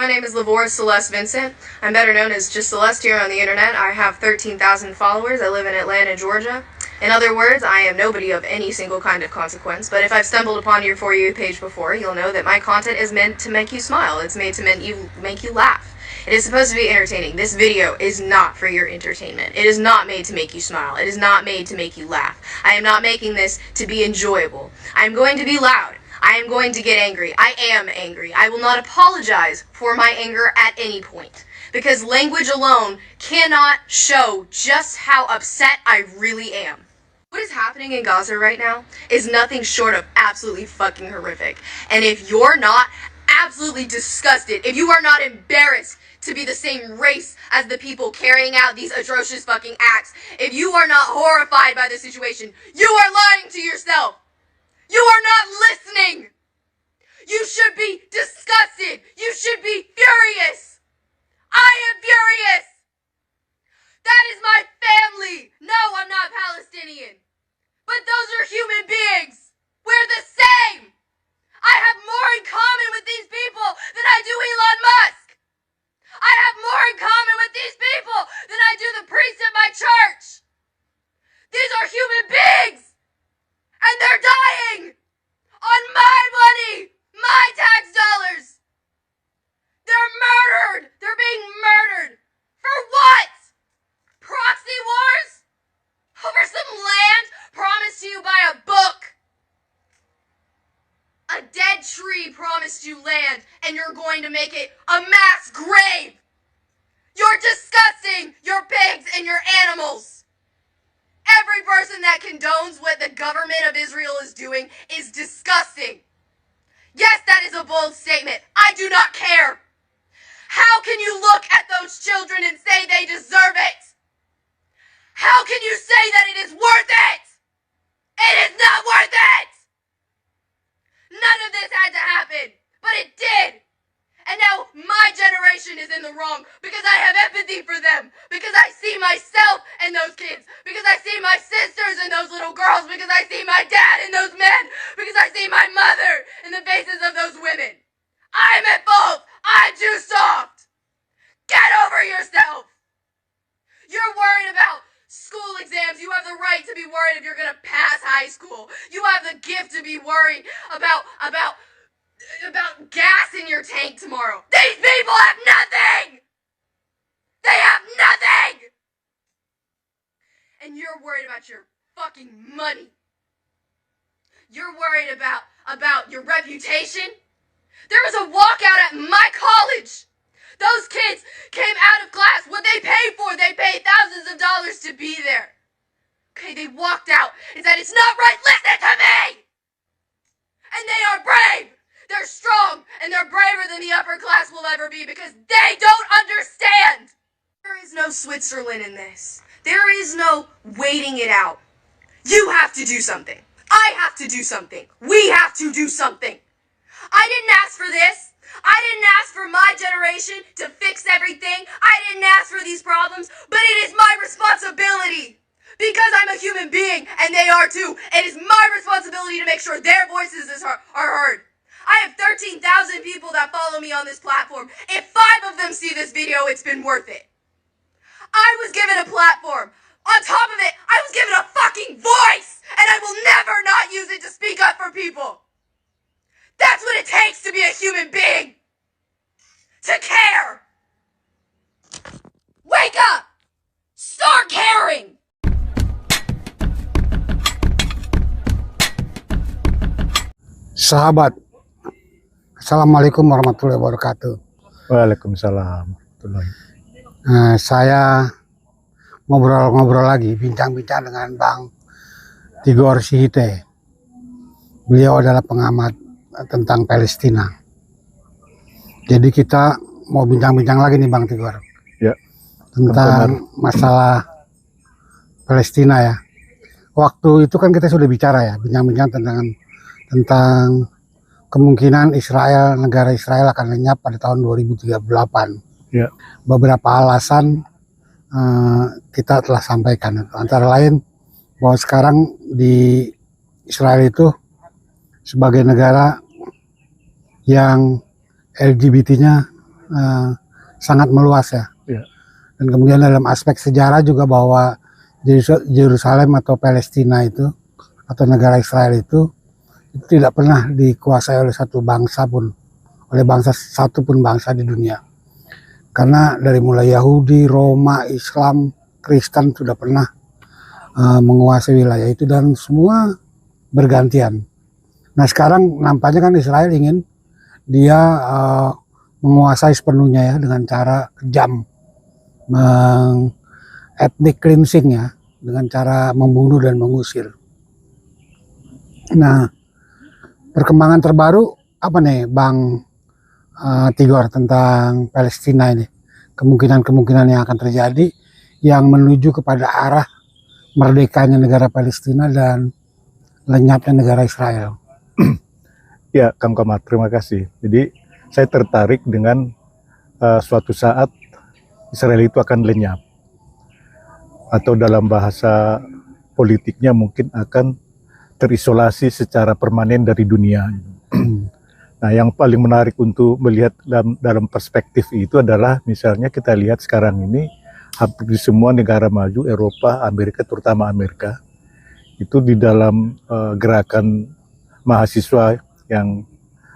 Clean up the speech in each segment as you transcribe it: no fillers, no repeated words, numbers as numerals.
My name is Lavore Celeste Vincent. I'm better known as just Celeste here on the internet. I have 13,000 followers. I live in Atlanta, Georgia. In other words, I am nobody of any single kind of consequence, but if I've stumbled upon your For You page before, you'll know that my content is meant to make you smile. It's made to make you laugh. It is supposed to be entertaining. This video is not for your entertainment. It is not made to make you smile. It is not made to make you laugh. I am not making this to be enjoyable. I am going to be loud. I am going to get angry. I am angry. I will not apologize for my anger at any point, because language alone cannot show just how upset I really am. What is happening in Gaza right now is nothing short of absolutely fucking horrific. And if you're not absolutely disgusted, if you are not embarrassed to be the same race as the people carrying out these atrocious fucking acts, if you are not horrified by the situation, you are lying to yourself. You are not listening. You should be disgusted. You should be furious. I am furious. That is my family. No, I'm not Palestinian. But those are human beings. We're the same. I have more in common with these people than I do Elon Musk. I have more in common with these people than I do the priests at my church. These are human beings. And they're dying. On my money. My tax dollars. They're murdered. They're being murdered. For what? Proxy wars? Over some land promised to you by a book. A dead tree promised you land, and you're going to make it a mass grave. You're disgusting. You're pigs and you're animals. Every person that condones what the government of Israel is doing is disgusting. Yes, that is a bold statement. I do not care. How can you look at those children and say they deserve it? How can you say that it is worth it? It is not worth it! None of this had to happen, but it did. And now my generation is in the wrong because I have empathy for them, because I see myself in those kids, because I see my sisters in those little girls, because I see my dad in those men, because I see my mother in the faces of those women. I'm at fault. I'm too soft. Get over yourself. You're worried about school exams. You have the right to be worried if you're going to pass high school. You have the gift to be worried about gas in your tank tomorrow. These people have nothing! They have nothing! And you're worried about your fucking money. You're worried about your reputation. There was a walkout at my college. Those kids came out of class. What they paid for, they paid thousands of dollars to be there. Okay, they walked out and said, it's not right, listen to me! And they are brave! They're strong, and they're braver than the upper class will ever be because they don't understand! There is no Switzerland in this. There is no waiting it out. You have to do something. I have to do something. We have to do something. I didn't ask for this. I didn't ask for my generation to fix everything. I didn't ask for these problems, but it is my responsibility. Because I'm a human being, and they are too. It is my responsibility to make sure their voices are heard. I have 13,000 people that follow me on this platform. If 5 of them see this video, it's been worth it. I was given a platform. On top of it, I was given a fucking voice, and I will never not use it to speak up for people. That's what it takes to be a human being. To care. Wake up. Start caring. Sahabat, Assalamualaikum warahmatullahi wabarakatuh. Waalaikumsalam warahmatullahi. Saya ngobrol-ngobrol lagi, bincang-bincang dengan Bang Tigor Sihite. Beliau adalah pengamat tentang Palestina. Jadi kita mau bincang-bincang lagi nih Bang Tigor. Ya. Tentang masalah Palestina ya. Waktu itu kan kita sudah bicara ya, bincang-bincang tentang kemungkinan negara Israel akan lenyap pada tahun 2038. Ya. Beberapa alasan kita telah sampaikan, antara lain bahwa sekarang di Israel itu sebagai negara yang LGBT-nya sangat meluas ya. Iya. Dan kemudian dalam aspek sejarah juga bahwa Yerusalem atau Palestina itu atau negara Israel itu tidak pernah dikuasai oleh satu bangsa pun, oleh satu pun bangsa di dunia. Karena dari mulai Yahudi, Roma, Islam, Kristen sudah pernah menguasai wilayah itu dan semua bergantian. Nah sekarang nampaknya kan Israel ingin dia menguasai sepenuhnya ya dengan cara kejam, ethnic cleansing ya, dengan cara membunuh dan mengusir. Nah perkembangan terbaru apa nih Bang Tigor tentang Palestina ini? Kemungkinan-kemungkinan yang akan terjadi yang menuju kepada arah merdekanya negara Palestina dan lenyapnya negara Israel. Ya, Kang Komar, terima kasih. Jadi saya tertarik dengan suatu saat Israel itu akan lenyap. Atau dalam bahasa politiknya mungkin akan terisolasi secara permanen dari dunia. Nah, yang paling menarik untuk melihat dalam perspektif itu adalah misalnya kita lihat sekarang ini hampir di semua negara maju, Eropa, Amerika, terutama Amerika, itu di dalam gerakan mahasiswa yang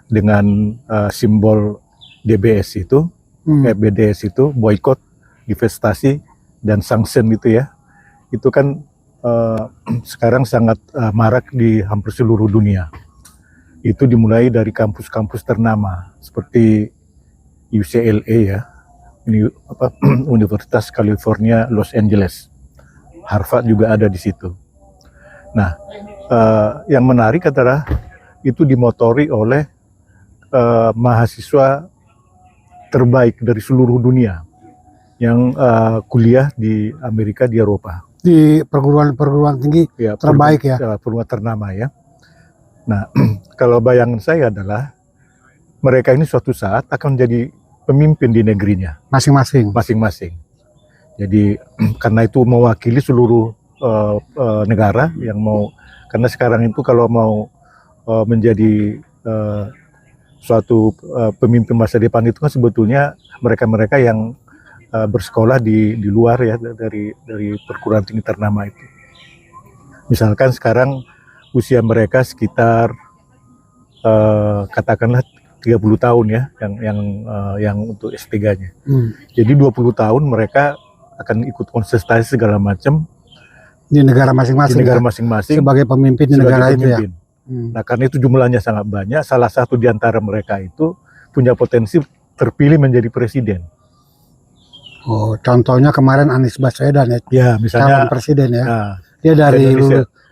dengan simbol DBS itu, BDS itu, boykot, divestasi, dan sanction itu ya, itu kan sekarang sangat marak di hampir seluruh dunia. Itu dimulai dari kampus-kampus ternama seperti UCLA ya, Universitas California Los Angeles, Harvard juga ada di situ. Nah, yang menarik adalah itu dimotori oleh mahasiswa terbaik dari seluruh dunia yang kuliah di Amerika, di Eropa. Di perguruan tinggi ya, terbaik perguruan ternama ya. Nah, kalau bayangan saya adalah mereka ini suatu saat akan menjadi pemimpin di negerinya masing-masing. Jadi karena itu mewakili seluruh negara yang mau, karena sekarang itu kalau mau menjadi suatu pemimpin masa depan itu kan sebetulnya mereka-mereka yang bersekolah di luar ya dari perguruan tinggi ternama itu. Misalkan sekarang usia mereka sekitar katakanlah 30 tahun ya yang untuk S3-nya. Jadi 20 tahun mereka akan ikut kontestasi segala macam di negara masing-masing sebagai pemimpin di negara itu ya. Nah, karena itu jumlahnya sangat banyak, salah satu di antara mereka itu punya potensi terpilih menjadi presiden. Oh, contohnya kemarin Anies Baswedan ya. Ya, misalnya calon presiden ya. Nah, dia dari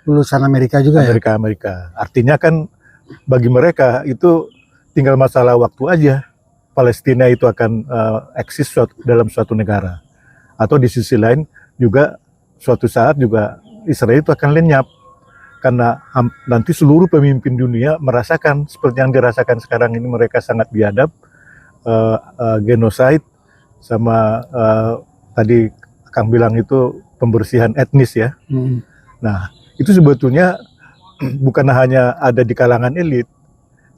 lulusan Amerika juga ya. Amerika. Artinya kan bagi mereka itu tinggal masalah waktu aja Palestina itu akan eksis dalam suatu negara. Atau di sisi lain juga suatu saat juga Israel itu akan lenyap. Karena nanti seluruh pemimpin dunia merasakan seperti yang dirasakan sekarang ini, mereka sangat biadab, genocide, sama tadi Kang bilang itu pembersihan etnis ya. Nah, itu sebetulnya bukan hanya ada di kalangan elit,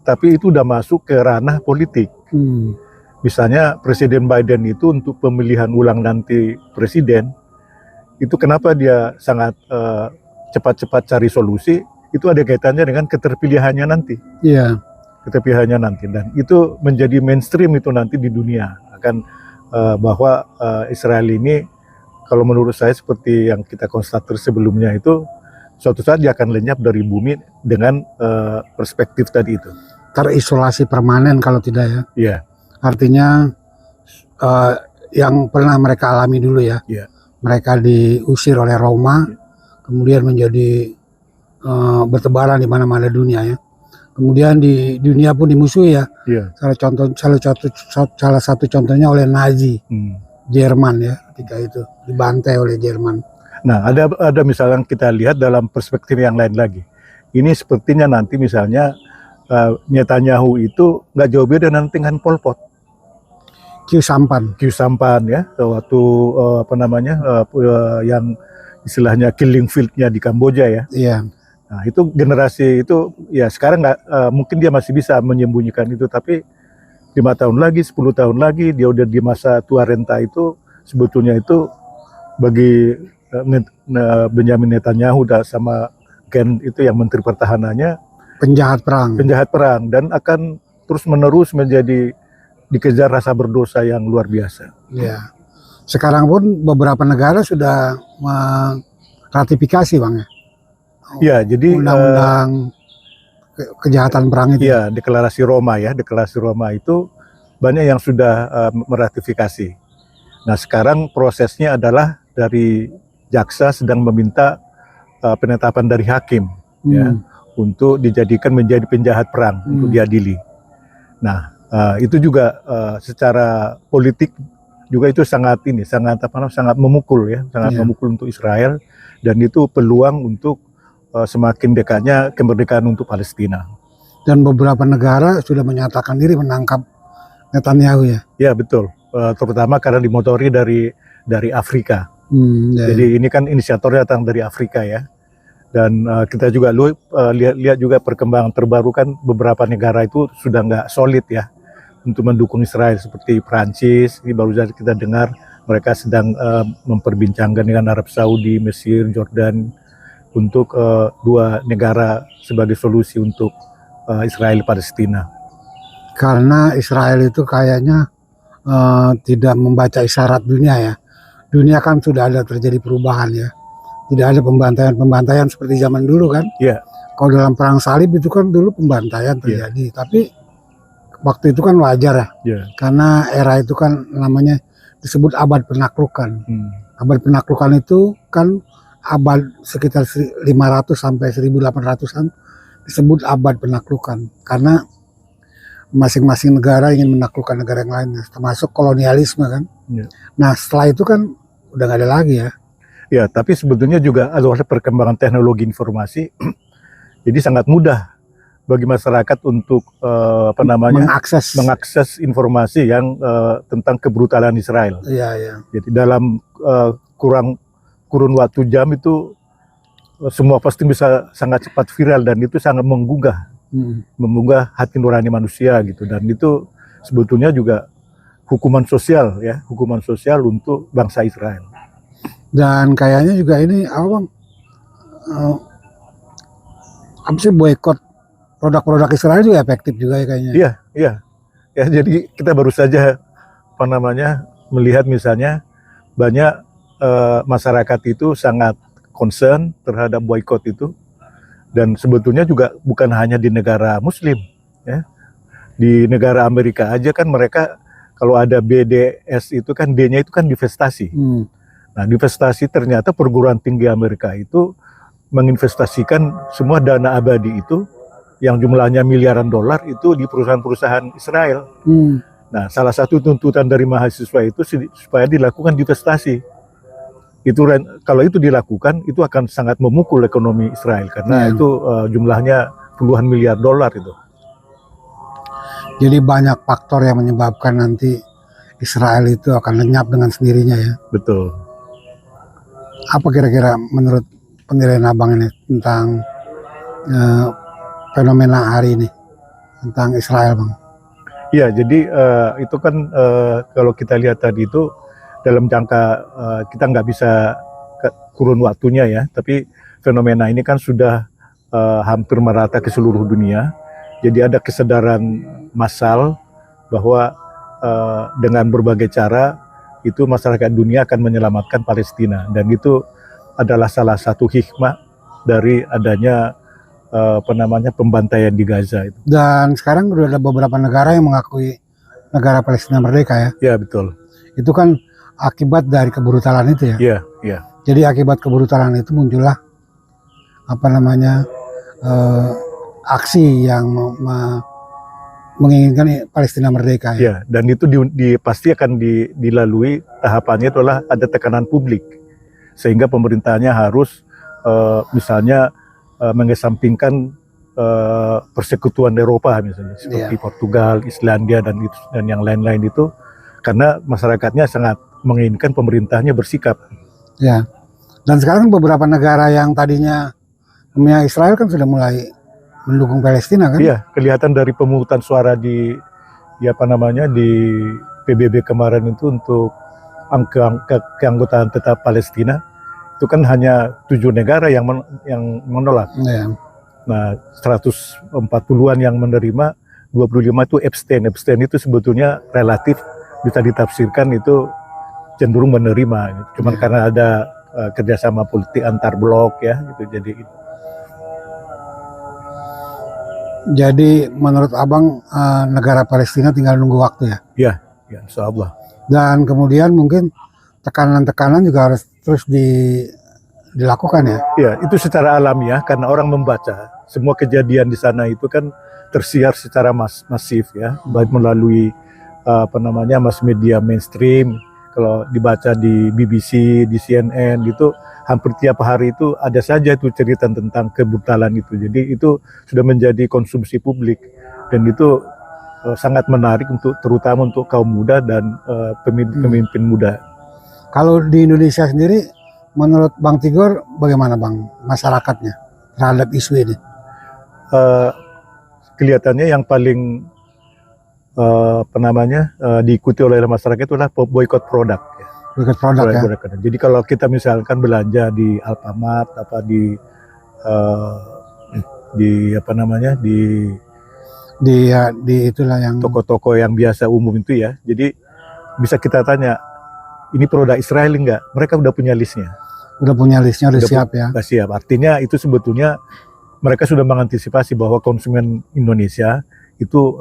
tapi itu udah masuk ke ranah politik. Misalnya Presiden Biden itu untuk pemilihan ulang nanti presiden, itu kenapa dia sangat cepat-cepat cari solusi, itu ada kaitannya dengan keterpilihannya nanti. Iya. Keterpilihannya nanti, dan itu menjadi mainstream itu nanti di dunia akan bahwa Israel ini, kalau menurut saya seperti yang kita konstatasi sebelumnya itu, suatu saat dia akan lenyap dari bumi dengan perspektif tadi itu. Terisolasi permanen kalau tidak ya. Iya. Artinya yang pernah mereka alami dulu ya. Iya. Mereka diusir oleh Roma. Kemudian menjadi bertebaran di mana-mana dunia ya. Kemudian di dunia pun dimusuhi ya. Yeah. Salah satu contohnya oleh Nazi, Jerman ya, ketika itu dibantai oleh Jerman. Nah, ada misalnya kita lihat dalam perspektif yang lain lagi. Ini sepertinya nanti misalnya Netanyahu itu nggak jauh beda nanti dengan Pol Pot. Q Sampan ya, waktu yang istilahnya killing field-nya di Kamboja ya. Iya. Nah, itu generasi itu ya sekarang nggak mungkin dia masih bisa menyembunyikan itu, tapi tahun lagi, 10 tahun lagi, dia udah di masa tua renta itu, sebetulnya itu bagi Benjamin Netanyahu sama Ken itu yang Menteri Pertahanannya penjahat perang dan akan terus-menerus menjadi dikejar rasa berdosa yang luar biasa. Ya. Sekarang pun beberapa negara sudah meratifikasi, Bang, ya. Ya, jadi undang-undang kejahatan perang itu. Ya, deklarasi Roma itu banyak yang sudah meratifikasi. Nah, sekarang prosesnya adalah dari jaksa sedang meminta penetapan dari hakim ya untuk dijadikan menjadi penjahat perang untuk diadili. Nah, itu juga secara politik juga itu sangat memukul ya, memukul untuk Israel, dan itu peluang untuk semakin dekatnya kemerdekaan untuk Palestina. Dan beberapa negara sudah menyatakan diri menangkap Netanyahu ya. Ya, betul. Terutama karena dimotori dari Afrika. Ya, jadi ini kan inisiatornya datang dari Afrika ya. Dan kita juga lihat juga perkembangan terbaru kan, beberapa negara itu sudah nggak solid ya untuk mendukung Israel, seperti Prancis. Ini baru saja kita dengar mereka sedang memperbincangkan dengan Arab Saudi, Mesir, Jordan untuk dua negara sebagai solusi untuk Israel Palestina. Karena Israel itu kayaknya tidak membaca isyarat dunia ya. Dunia kan sudah ada terjadi perubahan ya. Tidak ada pembantaian seperti zaman dulu kan. Iya. Kalau dalam perang salib itu kan dulu pembantaian terjadi. Tapi waktu itu kan wajar ya. Karena era itu kan namanya disebut abad penaklukan. Abad penaklukan itu kan abad sekitar 500 sampai 1800-an disebut abad penaklukan. Karena masing-masing negara ingin menaklukkan negara yang lainnya, termasuk kolonialisme kan. Nah, setelah itu kan udah nggak ada lagi ya. Ya, tapi sebetulnya juga ada perkembangan teknologi informasi, jadi sangat mudah bagi masyarakat untuk mengakses informasi yang tentang kebrutalan Israel. Iya. Jadi dalam kurun waktu jam itu semua pasti bisa sangat cepat viral, dan itu sangat menggugah hati nurani manusia gitu. Dan itu sebetulnya juga hukuman sosial untuk bangsa Israel. Dan kayaknya juga ini boikot produk-produk Israel juga efektif juga ya kayaknya. Iya. Ya, jadi kita baru saja melihat misalnya banyak masyarakat itu sangat concern terhadap boikot itu. Dan sebetulnya juga bukan hanya di negara Muslim, ya. Di negara Amerika aja kan mereka kalau ada BDS itu kan D-nya itu kan divestasi. Nah, divestasi ternyata perguruan tinggi Amerika itu menginvestasikan semua dana abadi itu yang jumlahnya miliaran dolar itu di perusahaan-perusahaan Israel. Nah, salah satu tuntutan dari mahasiswa itu supaya dilakukan divestasi. Kalau itu dilakukan, itu akan sangat memukul ekonomi Israel karena itu jumlahnya puluhan miliar dolar itu. Jadi banyak faktor yang menyebabkan nanti Israel itu akan lenyap dengan sendirinya ya. Betul. Apa kira-kira menurut penilaian Abang ini tentang fenomena hari ini tentang Israel, Bang? Iya, jadi itu kan kalau kita lihat tadi itu dalam jangka kita nggak bisa kurun waktunya ya, tapi fenomena ini kan sudah hampir merata ke seluruh dunia. Jadi ada kesadaran massal bahwa dengan berbagai cara itu masyarakat dunia akan menyelamatkan Palestina, dan itu adalah salah satu hikmah dari adanya pembantaian di Gaza itu. Dan sekarang sudah ada beberapa negara yang mengakui negara Palestina merdeka ya. Ya, betul. Itu kan akibat dari kebrutalan itu ya. Iya. Jadi akibat kebrutalan itu muncullah aksi yang menginginkan Palestina merdeka ya. Ya, dan itu pasti akan dilalui tahapannya itulah ada tekanan publik, sehingga pemerintahnya harus misalnya mengesampingkan persekutuan Eropa misalnya seperti Portugal, Islandia dan yang lain-lain itu, karena masyarakatnya sangat menginginkan pemerintahnya bersikap. Ya, dan sekarang beberapa negara yang tadinya memihak Israel kan sudah mulai mendukung Palestina kan? Iya, kelihatan dari pemungutan suara di ya apa namanya di PBB kemarin itu untuk keanggotaan tetap Palestina itu kan hanya 7 negara yang menolak. Ya. Nah, 140-an yang menerima, 25 itu abstain. Abstain itu sebetulnya relatif bisa ditafsirkan itu cenderung menerima. Cuman karena ada kerjasama politik antar blok ya, gitu. Jadi menurut abang negara Palestina tinggal nunggu waktu ya? Ya, insya Allah. Dan kemudian mungkin tekanan-tekanan juga harus terus dilakukan ya? Ya, itu secara alamiah karena orang membaca. Semua kejadian di sana itu kan tersiar secara masif ya, baik melalui mass media mainstream. Kalau dibaca di BBC, di CNN gitu, hampir tiap hari itu ada saja itu cerita tentang kebrutalan itu. Jadi itu sudah menjadi konsumsi publik dan itu sangat menarik terutama untuk kaum muda dan pemimpin muda. Kalau di Indonesia sendiri, menurut Bang Tigor bagaimana Bang masyarakatnya terhadap isu ini? Kelihatannya yang paling diikuti oleh masyarakat itu adalah boykot produk. Boykot produk ya. Jadi kalau kita misalkan belanja di Alfamart di itulah yang toko-toko yang biasa umum itu ya. Jadi bisa kita tanya, ini produk Israel enggak? Mereka udah punya listnya. Udah punya listnya, udah siap ya. Udah siap. Artinya itu sebetulnya mereka sudah mengantisipasi bahwa konsumen Indonesia itu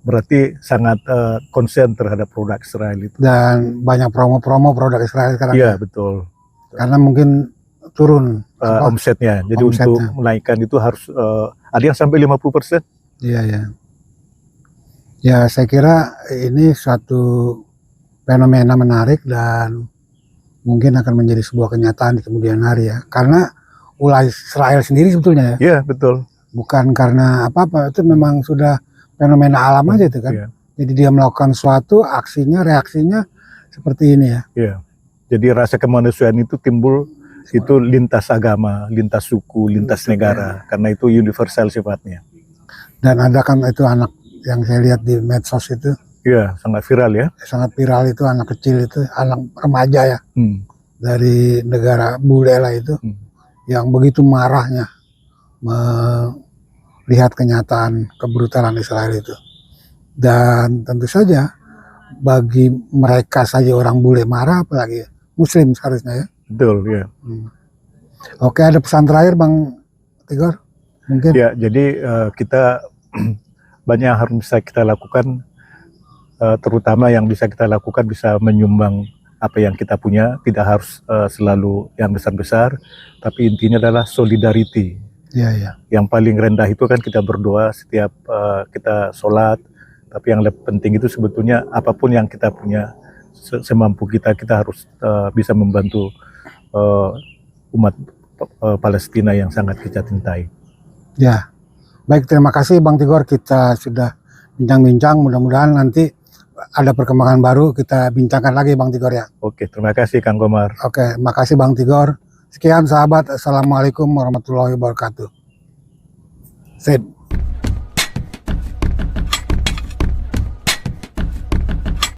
berarti sangat konsen terhadap produk Israel itu. Dan banyak promo-promo produk Israel sekarang. Iya, betul. Karena mungkin turun omsetnya. Jadi untuk menaikkan itu harus ada yang sampai 50%. Iya, ya. Ya, saya kira ini suatu fenomena menarik dan mungkin akan menjadi sebuah kenyataan di kemudian hari ya. Karena ulah Israel sendiri sebetulnya ya. Iya, betul. Bukan karena apa-apa, itu memang sudah fenomena alam aja itu kan. Iya. Jadi dia melakukan suatu aksinya, reaksinya seperti ini ya. Iya. Jadi rasa kemanusiaan itu timbul itu lintas agama, lintas suku, lintas negara, karena itu universal sifatnya. Dan ada kan itu anak yang saya lihat di medsos itu. Iya, sangat viral ya. Sangat viral itu anak kecil itu, anak remaja ya. Dari negara bule lah itu. Yang begitu marahnya melihat kenyataan kebrutalan Israel itu. Dan tentu saja bagi mereka saja orang bule marah, apalagi Muslim seharusnya ya. Betul ya. Oke, ada pesan terakhir Bang Tigor mungkin? Ya, jadi kita banyak yang harus bisa kita lakukan, terutama yang bisa kita lakukan bisa menyumbang apa yang kita punya, tidak harus selalu yang besar-besar, tapi intinya adalah solidarity. Ya. Yang paling rendah itu kan kita berdoa setiap kita sholat, tapi yang lebih penting itu sebetulnya apapun yang kita punya, semampu kita harus bisa membantu umat Palestina yang sangat kita cintai. Ya, baik, terima kasih Bang Tigor, kita sudah bincang-bincang, mudah-mudahan nanti ada perkembangan baru kita bincangkan lagi Bang Tigor ya. Oke, terima kasih Kang Komar. Oke, makasih Bang Tigor. Sekian sahabat, assalamualaikum warahmatullahi wabarakatuh. Sip.